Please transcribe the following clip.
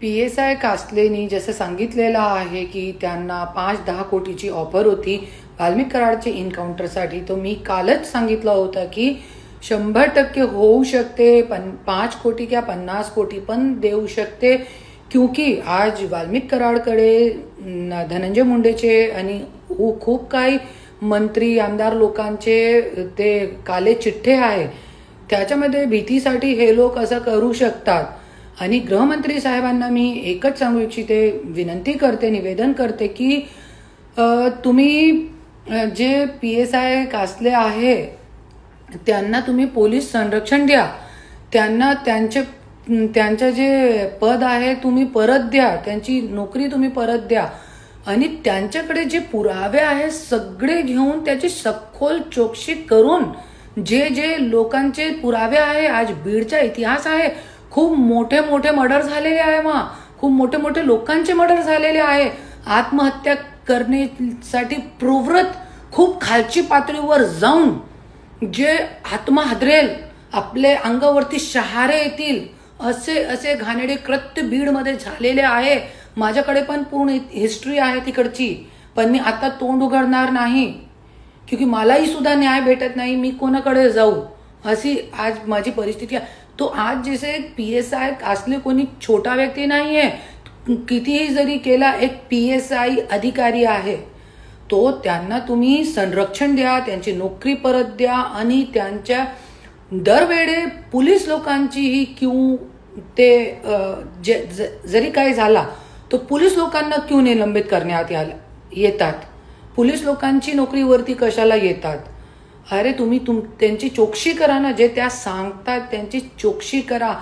PSI कासलेनी जसं सांगितलेलं आहे की त्यांना 5-10 कोटीची ऑफर होती वाल्मिक कराडचे इन्काउंटरसाठी. तो मी कालच सांगितलं होतं की 100% होऊ शकते, 5 कोटी किंवा 50 कोटी पण देऊ शकते. क्योंकि आज वाल्मिक कराडकडे धनंजय मुंडेचे आणि खूप काही मंत्री आमदार लोकांचे ते काले चिठ्ठे आहे. त्याच्यामध्ये भीतीसाठी हे लोक असं करू शकतात. आणि गृहमंत्री साहेबांना मी एकच सांगू इच्छिते, विनंती करते, निवेदन करते की तुम्ही जे PSI कासले आहे त्यांना तुम्ही पोलीस संरक्षण द्या. त्यांना त्यांचं जे पद आहे तुम्ही परत द्या, त्यांची नोकरी तुम्ही परत द्या. आणि त्यांच्याकडे जे पुरावे आहे सगळे घेऊन त्याची सखोल चौकशी करून जे लोकांचे पुरावे आहे. आज बीडचा इतिहास आहे, खूप मोठे मोठे मर्डर झालेले आहे, खूप मोठे मोठे लोकांचे मर्डर झालेले आहे. आत्महत्या करण्यासाठी प्रवृत्त खूप खालची पातळीवर जाऊन जे आत्मा हादरेल, आपले अंगावरती शहारे येतील असे घाणेरडे कृत्य बीडमध्ये झालेले आहे. माझ्याकडे पण पूर्ण हिस्ट्री आहे तिकडची, पण मी आता तोंड उघडणार नाही क्योंकि मलाही सुद्धा न्याय भेटत नाही. मी कोणाकडे जाऊ अशी आज माझी परिस्थिती आहे. तो आज जसे PSI कासले कोणी छोटा व्यक्ती नाहीये, कितीही जरी केला एक PSI अधिकारी आहे तो. त्यांना तुम्ही संरक्षण द्या, त्यांची नोकरी परत द्या आणि त्यांच्या दरवेळे पोलीस लोकांचीही क्यों ते जरी काही झाला तो पोलीस लोकांना क्यों निलंबित करण्यात येतात, पोलीस लोकांची नोकरीवरती कशाला येतात. अरे तुम्ही त्यांची चौकशी करा ना, जे त्या सांगतात त्यांची चौकशी करा.